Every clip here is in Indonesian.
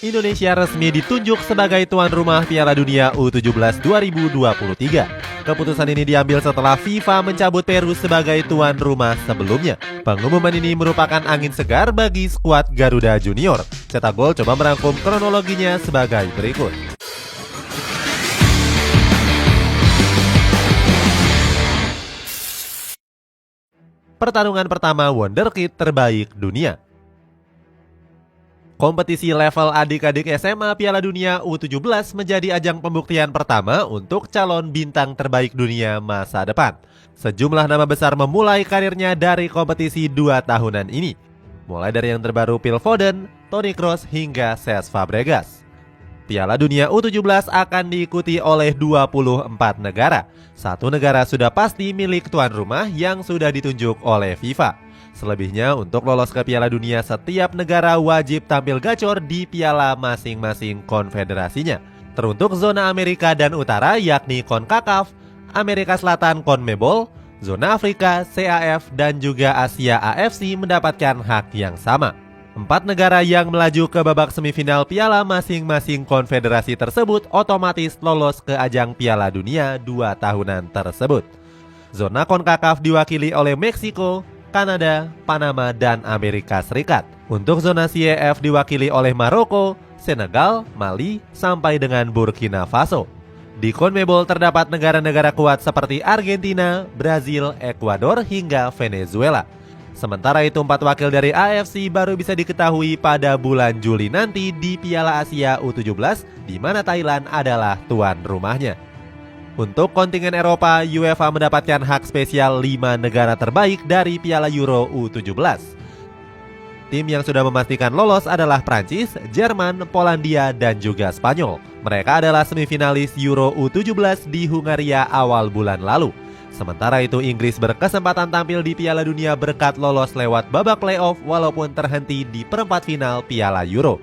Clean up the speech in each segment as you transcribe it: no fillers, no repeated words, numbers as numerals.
Indonesia resmi ditunjuk sebagai tuan rumah Piala Dunia U17 2023. Keputusan ini diambil setelah FIFA mencabut Peru sebagai tuan rumah sebelumnya. Pengumuman ini merupakan angin segar bagi skuad Garuda Junior. Cetak Gol coba merangkum kronologinya sebagai berikut. Pertarungan pertama Wonderkid terbaik dunia. Kompetisi level adik-adik SMA Piala Dunia U17 menjadi ajang pembuktian pertama untuk calon bintang terbaik dunia masa depan. Sejumlah nama besar memulai karirnya dari kompetisi 2 tahunan ini. Mulai dari yang terbaru Phil Foden, Toni Kroos hingga Cesc Fabregas. Piala Dunia U17 akan diikuti oleh 24 negara. Satu negara sudah pasti milik tuan rumah yang sudah ditunjuk oleh FIFA. Selebihnya untuk lolos ke Piala Dunia setiap negara wajib tampil gacor di piala masing-masing konfederasinya. Teruntuk zona Amerika dan Utara yakni CONCACAF, Amerika Selatan CONMEBOL, zona Afrika CAF dan juga Asia AFC mendapatkan hak yang sama. 4 negara yang melaju ke babak semifinal piala masing-masing konfederasi tersebut otomatis lolos ke ajang Piala Dunia 2 tahunan tersebut. Zona CONCACAF diwakili oleh Meksiko, Kanada, Panama, dan Amerika Serikat. Untuk zona CAF diwakili oleh Maroko, Senegal, Mali, sampai dengan Burkina Faso. Di CONMEBOL terdapat negara-negara kuat seperti Argentina, Brazil, Ekuador, hingga Venezuela. Sementara itu 4 wakil dari AFC baru bisa diketahui pada bulan Juli nanti di Piala Asia U17, di mana Thailand adalah tuan rumahnya. Untuk kontingen Eropa, UEFA mendapatkan hak spesial 5 negara terbaik dari Piala Euro U17. Tim yang sudah memastikan lolos adalah Prancis, Jerman, Polandia, dan juga Spanyol. Mereka adalah semifinalis Euro U17 di Hungaria awal bulan lalu. Sementara itu Inggris berkesempatan tampil di Piala Dunia berkat lolos lewat babak playoff walaupun terhenti di perempat final Piala Euro.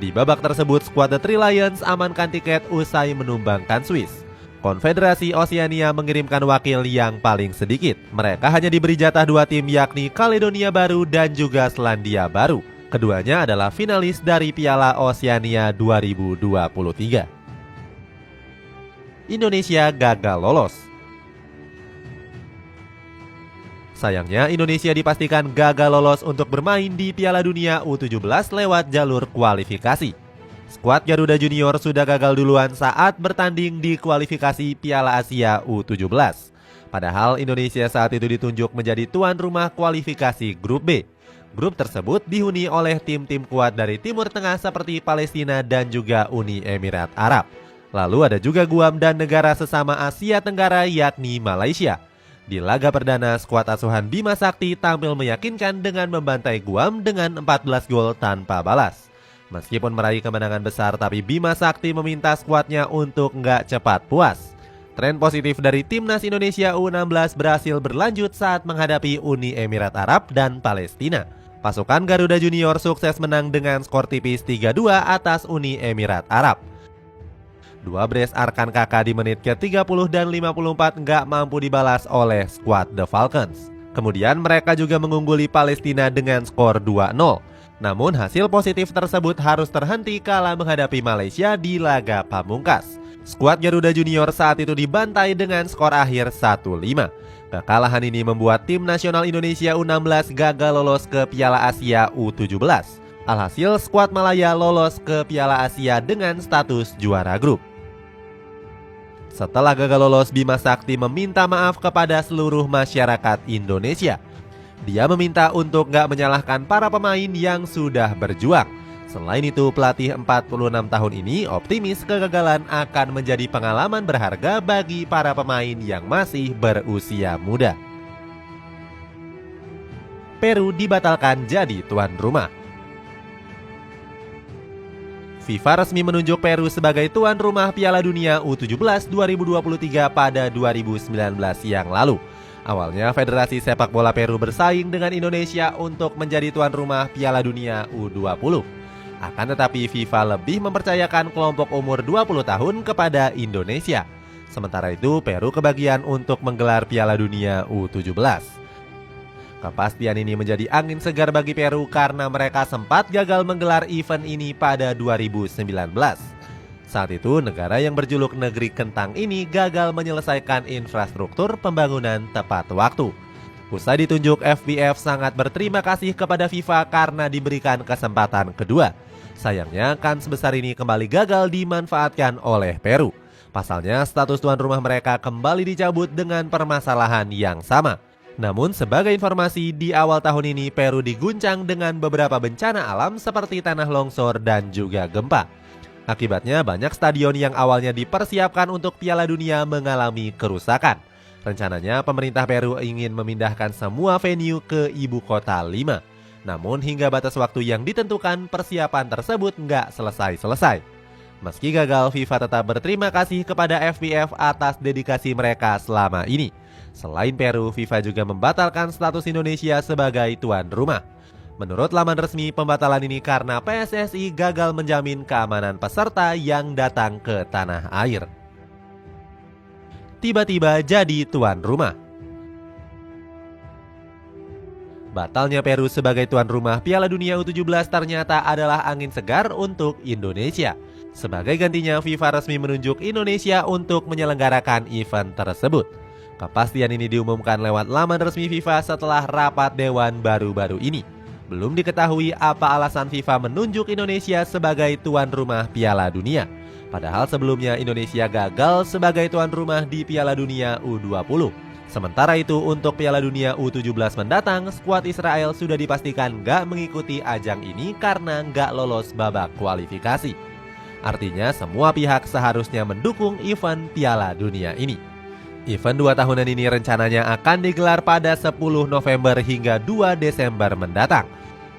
Di babak tersebut skuad The Three Lions amankan tiket usai menumbangkan Swiss. Konfederasi Oseania mengirimkan wakil yang paling sedikit. Mereka hanya diberi jatah 2 tim yakni Kaledonia Baru dan juga Selandia Baru. Keduanya adalah finalis dari Piala Oseania 2023. Indonesia gagal lolos. Sayangnya Indonesia dipastikan gagal lolos untuk bermain di Piala Dunia U17 lewat jalur kualifikasi. Skuad Garuda Junior sudah gagal duluan saat bertanding di kualifikasi Piala Asia U17. Padahal Indonesia saat itu ditunjuk menjadi tuan rumah kualifikasi Grup B. Grup tersebut dihuni oleh tim-tim kuat dari Timur Tengah seperti Palestina dan juga Uni Emirat Arab. Lalu ada juga Guam dan negara sesama Asia Tenggara yakni Malaysia. Di laga perdana, skuad asuhan Bima Sakti tampil meyakinkan dengan membantai Guam dengan 14 gol tanpa balas. Meskipun meraih kemenangan besar, tapi Bima Sakti meminta skuadnya untuk nggak cepat puas. Tren positif dari timnas Indonesia U16 berhasil berlanjut saat menghadapi Uni Emirat Arab dan Palestina. Pasukan Garuda Junior sukses menang dengan skor tipis 3-2 atas Uni Emirat Arab. 2 brace Arkan Kakak di menit ke-30 dan 54 nggak mampu dibalas oleh skuad The Falcons. Kemudian mereka juga mengungguli Palestina dengan skor 2-0. Namun hasil positif tersebut harus terhenti kala menghadapi Malaysia di laga pamungkas. Skuad Garuda Junior saat itu dibantai dengan skor akhir 1-5. Kekalahan ini membuat tim nasional Indonesia U16 gagal lolos ke Piala Asia U17. Alhasil skuad Malaya lolos ke Piala Asia dengan status juara grup. Setelah gagal lolos, Bima Sakti meminta maaf kepada seluruh masyarakat Indonesia. Dia meminta untuk gak menyalahkan para pemain yang sudah berjuang. Selain itu, pelatih 46 tahun ini optimis kegagalan akan menjadi pengalaman berharga bagi para pemain yang masih berusia muda. Peru dibatalkan jadi tuan rumah. FIFA resmi menunjuk Peru sebagai tuan rumah Piala Dunia U17 2023 pada 2019 yang lalu. Awalnya Federasi Sepak Bola Peru bersaing dengan Indonesia untuk menjadi tuan rumah Piala Dunia U20. Akan tetapi FIFA lebih mempercayakan kelompok umur 20 tahun kepada Indonesia. Sementara itu Peru kebagian untuk menggelar Piala Dunia U17. Kepastian ini menjadi angin segar bagi Peru karena mereka sempat gagal menggelar event ini pada 2019. Saat itu, negara yang berjuluk negeri kentang ini gagal menyelesaikan infrastruktur pembangunan tepat waktu. Usai ditunjuk, FBF sangat berterima kasih kepada FIFA karena diberikan kesempatan kedua. Sayangnya, kans besar ini kembali gagal dimanfaatkan oleh Peru. Pasalnya, status tuan rumah mereka kembali dicabut dengan permasalahan yang sama. Namun, sebagai informasi, di awal tahun ini Peru diguncang dengan beberapa bencana alam seperti tanah longsor dan juga gempa. Akibatnya, banyak stadion yang awalnya dipersiapkan untuk Piala Dunia mengalami kerusakan. Rencananya, pemerintah Peru ingin memindahkan semua venue ke ibu kota Lima. Namun hingga batas waktu yang ditentukan, persiapan tersebut nggak selesai-selesai. Meski gagal, FIFA tetap berterima kasih kepada FBF atas dedikasi mereka selama ini. Selain Peru, FIFA juga membatalkan status Indonesia sebagai tuan rumah. Menurut laman resmi, pembatalan ini karena PSSI gagal menjamin keamanan peserta yang datang ke tanah air. Tiba-tiba jadi tuan rumah. Batalnya Peru sebagai tuan rumah Piala Dunia U17 ternyata adalah angin segar untuk Indonesia. Sebagai gantinya, FIFA resmi menunjuk Indonesia untuk menyelenggarakan event tersebut. Kepastian ini diumumkan lewat laman resmi FIFA setelah rapat dewan baru-baru ini. Belum diketahui apa alasan FIFA menunjuk Indonesia sebagai tuan rumah Piala Dunia. Padahal sebelumnya Indonesia gagal sebagai tuan rumah di Piala Dunia U20. Sementara itu, untuk Piala Dunia U17 mendatang, skuad Israel sudah dipastikan nggak mengikuti ajang ini karena nggak lolos babak kualifikasi. Artinya semua pihak seharusnya mendukung event Piala Dunia ini. Event 2 tahunan ini rencananya akan digelar pada 10 November hingga 2 Desember mendatang.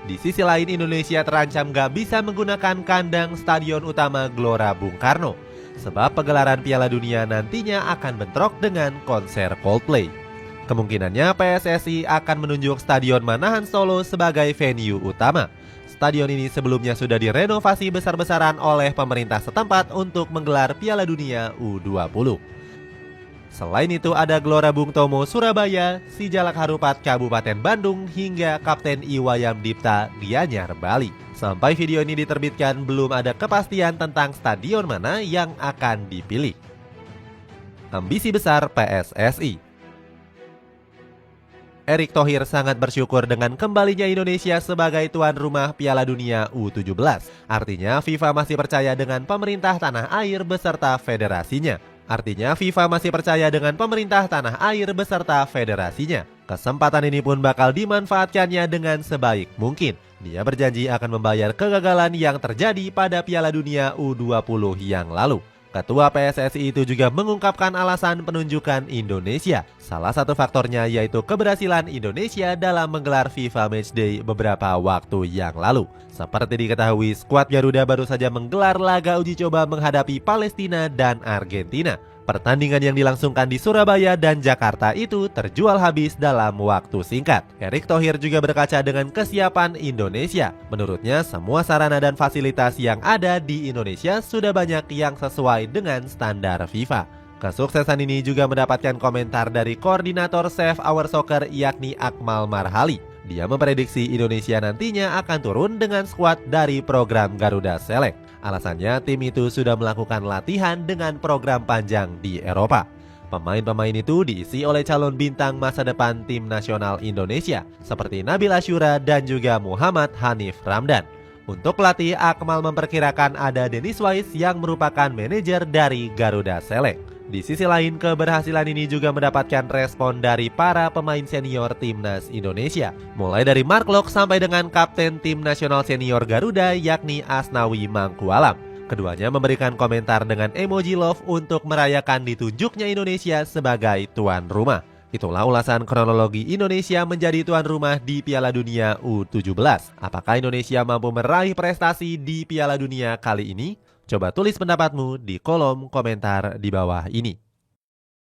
Di sisi lain, Indonesia terancam nggak bisa menggunakan kandang stadion utama Gelora Bung Karno. Sebab pegelaran Piala Dunia nantinya akan bentrok dengan konser Coldplay. Kemungkinannya PSSI akan menunjuk Stadion Manahan Solo sebagai venue utama. Stadion ini sebelumnya sudah direnovasi besar-besaran oleh pemerintah setempat untuk menggelar Piala Dunia U20. Selain itu ada Gelora Bung Tomo Surabaya, Sijalak Harupat Kabupaten Bandung, hingga Kapten Iwayam Dipta Gianyar Bali. Sampai video ini diterbitkan belum ada kepastian tentang stadion mana yang akan dipilih. Ambisi besar PSSI. Erick Thohir sangat bersyukur dengan kembalinya Indonesia sebagai tuan rumah Piala Dunia U17. Artinya FIFA masih percaya dengan pemerintah tanah air beserta federasinya. Kesempatan ini pun bakal dimanfaatkannya dengan sebaik mungkin. Dia berjanji akan membayar kegagalan yang terjadi pada Piala Dunia U20 yang lalu. Ketua PSSI itu juga mengungkapkan alasan penunjukan Indonesia. Salah satu faktornya yaitu keberhasilan Indonesia dalam menggelar FIFA Matchday beberapa waktu yang lalu. Seperti diketahui, skuad Garuda baru saja menggelar laga uji coba menghadapi Palestina dan Argentina. Pertandingan yang dilangsungkan di Surabaya dan Jakarta itu terjual habis dalam waktu singkat. Erick Thohir juga berkaca dengan kesiapan Indonesia. Menurutnya, semua sarana dan fasilitas yang ada di Indonesia sudah banyak yang sesuai dengan standar FIFA. Kesuksesan ini juga mendapatkan komentar dari koordinator Save Our Soccer yakni Akmal Marhali. Dia memprediksi Indonesia nantinya akan turun dengan skuad dari program Garuda Select. Alasannya, tim itu sudah melakukan latihan dengan program panjang di Eropa. Pemain-pemain itu diisi oleh calon bintang masa depan tim nasional Indonesia seperti Nabil Asyura dan juga Muhammad Hanif Ramdan. Untuk pelatih, Akmal memperkirakan ada Dennis Wise yang merupakan manajer dari Garuda Select. Di sisi lain, keberhasilan ini juga mendapatkan respon dari para pemain senior timnas Indonesia. Mulai dari Mark Locke sampai dengan kapten tim nasional senior Garuda yakni Asnawi Mangkualam. Keduanya memberikan komentar dengan emoji love untuk merayakan ditunjuknya Indonesia sebagai tuan rumah. Itulah ulasan kronologi Indonesia menjadi tuan rumah di Piala Dunia U17. Apakah Indonesia mampu meraih prestasi di Piala Dunia kali ini? Coba tulis pendapatmu di kolom komentar di bawah ini.